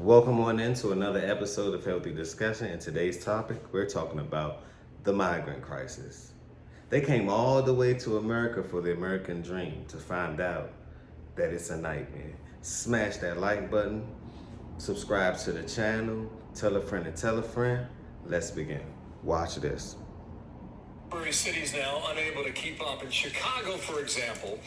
Welcome on into another episode of Healthy Discussion. In today's topic, we're talking about the migrant crisis. They came all the way to America for the American dream to find out that it's a nightmare. Smash that like button, subscribe to the channel, tell a friend to tell a friend. Let's begin. Watch this. Cities now unable to keep up. In Chicago, for example,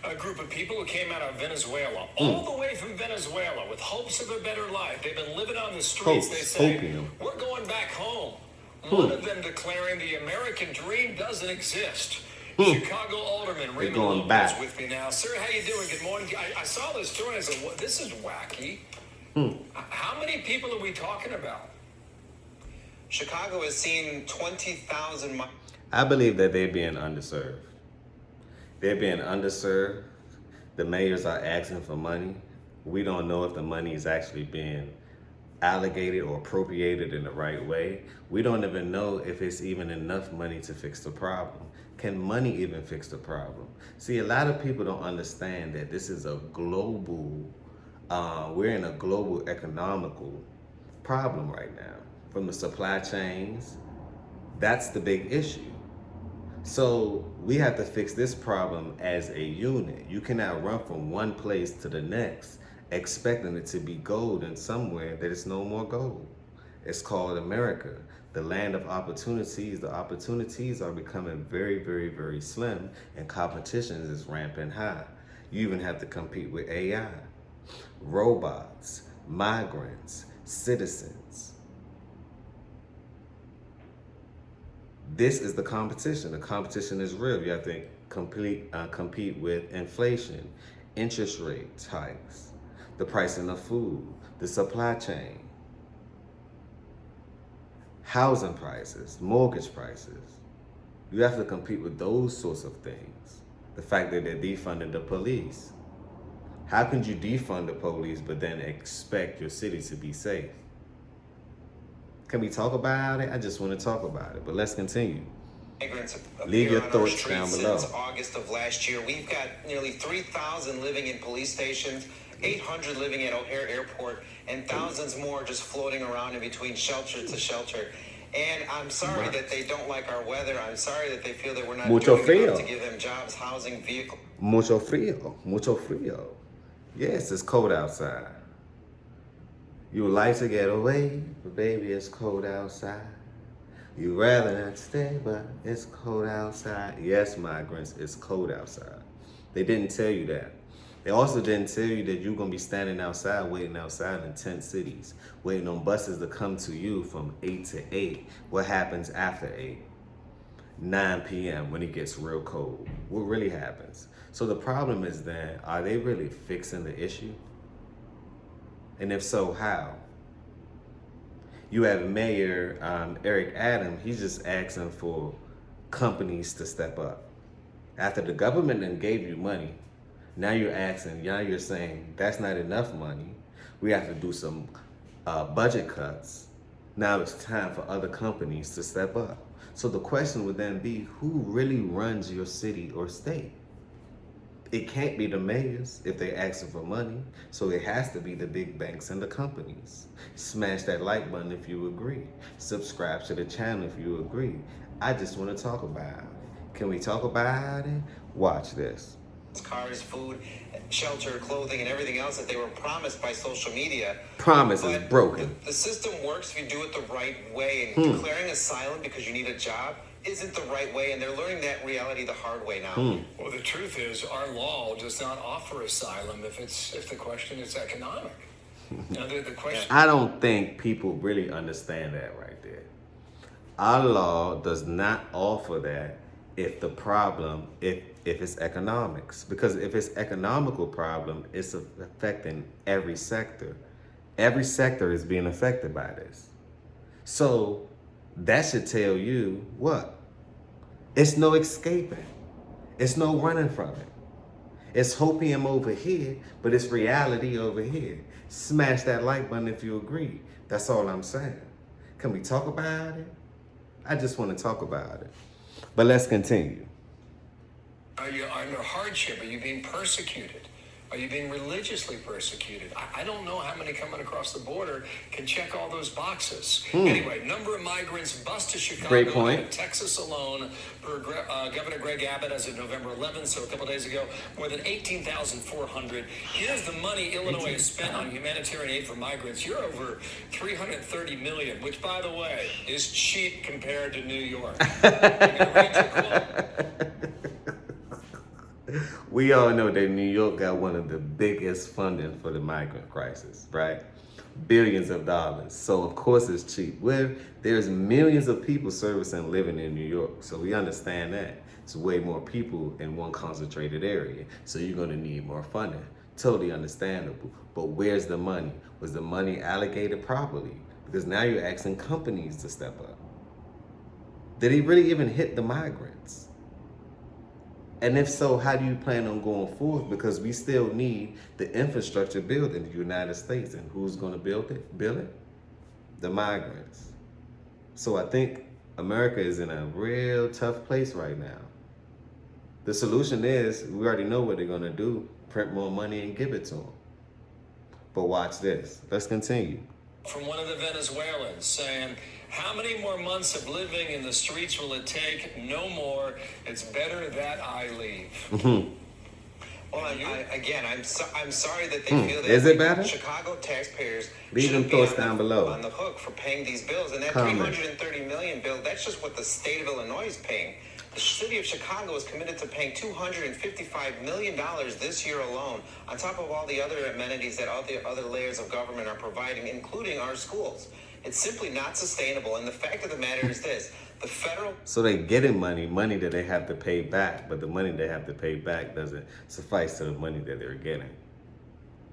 a group of people who came out of Venezuela, all the way from Venezuela, with hopes of a better life. They've been living on the streets. They say, we're going back home. One of them declaring the American dream doesn't exist. Chicago Alderman Raymond Lopez is with me now. Sir, how you doing? Good morning. I saw this story and I said, well, this is wacky. How many people are we talking about? Chicago has seen 20,000... I believe that they're being underserved. They're being underserved. The mayors are asking for money. We don't know if the money is actually being allocated or appropriated in the right way. We don't even know if it's even enough money to fix the problem. Can money even fix the problem? See, a lot of people don't understand that this is a global, we're in a global economical problem right now. From the supply chains, that's the big issue. So we have to fix this problem as a unit. You cannot run from one place to the next expecting it to be gold in somewhere that is no more gold. It's called America, the land of opportunities. The opportunities are becoming very, very, very slim, and competition is rampant high. You even have to compete with AI, robots, migrants, citizens. This is the competition. The competition is real. You have to compete with inflation, interest rate hikes, the pricing of food, the supply chain, housing prices, mortgage prices. You have to compete with those sorts of things. The fact that they're defunding the police. How can you defund the police but then expect your city to be safe? Can we talk about it? I just want to talk about it, but let's continue. Migrants Leave your thoughts down below. Since August of last year, we've got nearly 3,000 living in police stations, 800 living at O'Hare Airport, and thousands more just floating around in between shelter to shelter. And I'm sorry that they don't like our weather. I'm sorry that they feel that we're not doing enough to give them jobs, housing, vehicles. Mucho frío. Yes, it's cold outside. You would like to get away, but baby, it's cold outside. You'd rather not stay, but it's cold outside. Yes, migrants, it's cold outside. They didn't tell you that. They also didn't tell you that you're going to be standing outside, waiting outside in tent cities, waiting on buses to come to you from 8 to 8. What happens after 8? 9 p.m. when it gets real cold. What really happens? So the problem is then, are they really fixing the issue? And if so, how? You have Mayor Eric Adams, he's just asking for companies to step up. After the government then gave you money, now you're saying that's not enough money. We have to do some budget cuts. Now it's time for other companies to step up. So the question would then be, who really runs your city or state? It can't be the mayors if they're asking for money, so it has to be the big banks and the companies. Smash that like button if you agree. Subscribe to the channel if you agree. I just want to talk about it. Can we talk about it? Watch this. Cars, food, shelter, clothing, and everything else that they were promised by social media. Promise is broken. The system works if you do it the right way, and declaring asylum because you need a job isn't the right way, and they're learning that reality the hard way now. Well, the truth is, our law does not offer asylum if the question is economic. Now, the question. I don't think people really understand that right there. Our law does not offer that if the problem, if it's economics. Because if it's economical problem, it's affecting every sector. Every sector is being affected by this. So that should tell you what? It's no escaping. It's no running from it. It's hopium over here, but it's reality over here. Smash that like button if you agree. That's all I'm saying. Can we talk about it? I just want to talk about it. But let's continue. Are you under hardship? Are you being persecuted? Are you being religiously persecuted? I don't know how many coming across the border can check all those boxes. Anyway, number of migrants bus to Chicago Great point. out of Texas alone, per Governor Greg Abbott as of November 11th, so a couple days ago, more than 18,400. Here's the money Illinois has spent on humanitarian aid for migrants. You're over 330 million, which, by the way, is cheap compared to New York. I'm gonna read your quote. We all know that New York got one of the biggest funding for the migrant crisis, right? Billions of dollars. So of course it's cheap. Well, there's millions of people servicing living in New York. So we understand that. It's way more people in one concentrated area. So you're gonna need more funding. Totally understandable. But where's the money? Was the money allocated properly? Because now you're asking companies to step up. Did he really even hit the migrants? And if so, how do you plan on going forward? Because we still need the infrastructure built in the United States. And who's going to build it? The migrants. So I think America is in a real tough place right now. The solution is, we already know what they're going to do. Print more money and give it to them. But watch this. Let's continue. From one of the Venezuelans saying, how many more months of living in the streets will it take? No more. It's better that I leave. Well, I'm sorry that they feel that Is it better? Chicago taxpayers Leave them shouldn't thoughts be down below. on the hook for paying these bills. And that Comment. $330 million bill, that's just what the state of Illinois is paying. The city of Chicago is committed to paying $255 million this year alone, on top of all the other amenities that all the other layers of government are providing, including our schools. It's simply not sustainable. And the fact of the matter is this, the federal... So they're getting money that they have to pay back, but the money they have to pay back doesn't suffice to the money that they're getting.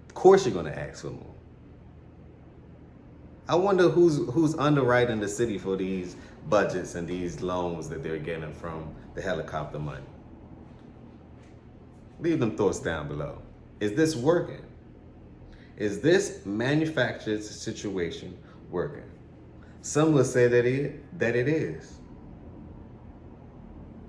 Of course you're going to ask for more. I wonder who's underwriting the city for these budgets and these loans that they're getting from the helicopter money. Leave them thoughts down below. Is this working? Is this manufactured situation working? Some will say that it is.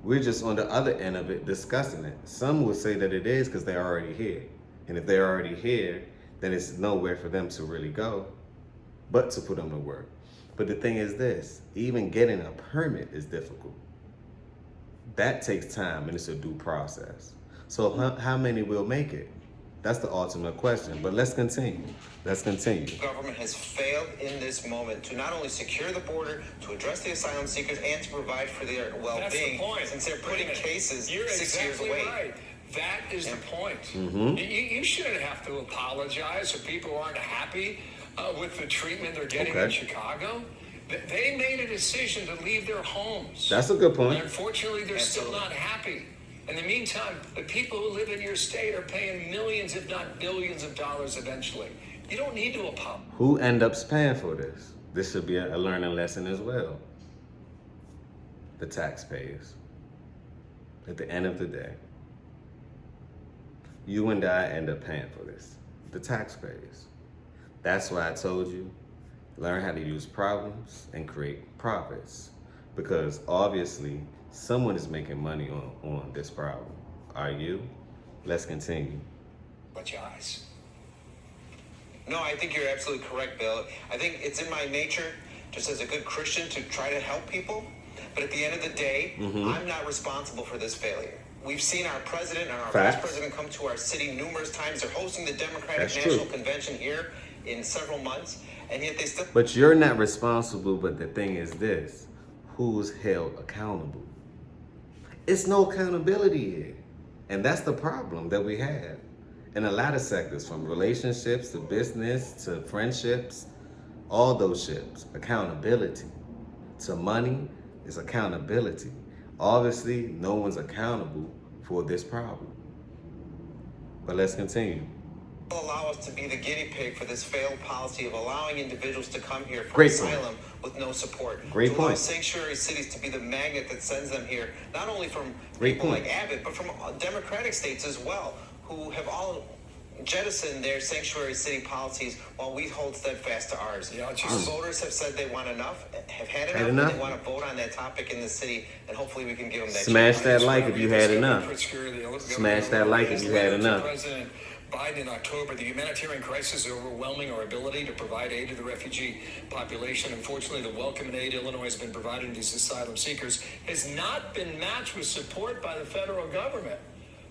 We're just on the other end of it discussing it. Some will say that it is because they're already here. And if they're already here, then it's nowhere for them to really go but to put them to work. But the thing is this, even getting a permit is difficult. That takes time and it's a due process. So how many will make it? That's the ultimate question. But let's continue. Government has failed in this moment to not only secure the border, to address the asylum seekers, and to provide for their well-being. That's the point. Since they're putting cases You're 6 exactly years away. right. That is the point. You shouldn't have to apologize if people aren't happy with the treatment they're getting in Chicago. They made a decision to leave their homes. That's a good point. And unfortunately, they're still not happy. In the meantime, the people who live in your state are paying millions, if not billions of dollars eventually. You don't need to apologize. Who ends up paying for this? This should be a learning lesson as well. The taxpayers. At the end of the day, you and I end up paying for this. The taxpayers. That's why I told you, learn how to use problems and create profits. Because obviously, someone is making money on this problem. Are you? Let's continue. Apologize. No, I think you're absolutely correct, Bill. I think it's in my nature, just as a good Christian, to try to help people. But at the end of the day, I'm not responsible for this failure. We've seen our president and our vice president come to our city numerous times. They're hosting the Democratic National Convention here in several months, and yet they still... But you're not responsible, but the thing is this, who's held accountable? It's no accountability here. And that's the problem that we have in a lot of sectors, from relationships to business to friendships, all those ships. Accountability. To money is accountability. Obviously, no one's accountable for this problem. But let's continue. Allow us to be the guinea pig for this failed policy of allowing individuals to come here for asylum with no support. Great to allow point. sanctuary cities to be the magnet that sends them here, not only from Great people point. like Abbott, but from Democratic states as well, who have all jettisoned their sanctuary city policies while we hold steadfast to ours. Voters have said they want enough, have had enough, and they want to vote on that topic in the city, and hopefully we can give them that Smash chance. that like if you had enough. Smash that like if you had enough. President Biden in October, the humanitarian crisis is overwhelming our ability to provide aid to the refugee population. Unfortunately, the welcome and aid Illinois has been providing these asylum seekers has not been matched with support by the federal government.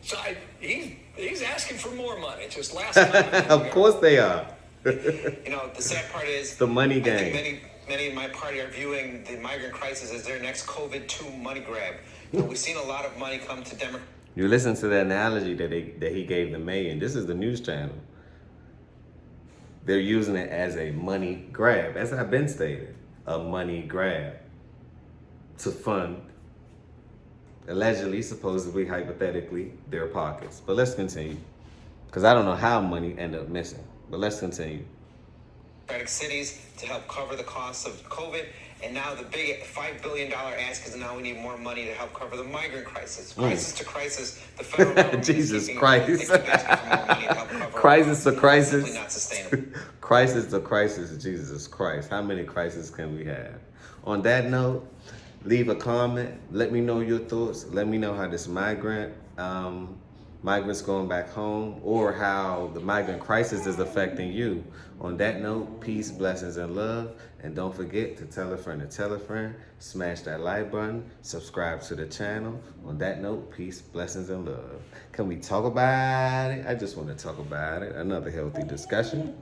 So he's asking for more money. Just last time. Of course they are. You know, the sad part is The money I game. think many in my party are viewing the migrant crisis as their next COVID-2 money grab. You know, we've seen a lot of money come to Democrats. You listen to the analogy that he gave the mayor. This is the news channel. They're using it as a money grab, as I've been stated, a money grab to fund, allegedly, supposedly, hypothetically, their pockets. But let's continue, because I don't know how money ended up missing. But let's continue. Cities to help cover the costs of COVID, and now the big $5 billion ask is now we need more money to help cover the migrant crisis. Crisis to crisis, the federal government Jesus is Christ. asking for more money to help cover Crisis to crisis. Simply not sustainable. Crisis to crisis, Jesus Christ. How many crises can we have? On that note, leave a comment. Let me know your thoughts. Let me know how this migrants going back home, or how the migrant crisis is affecting you. On that note, peace, blessings, and love. And don't forget to tell a friend to tell a friend. Smash that like button. Subscribe to the channel. On that note, peace, blessings, and love. Can we talk about it? I just want to talk about it. Another healthy discussion.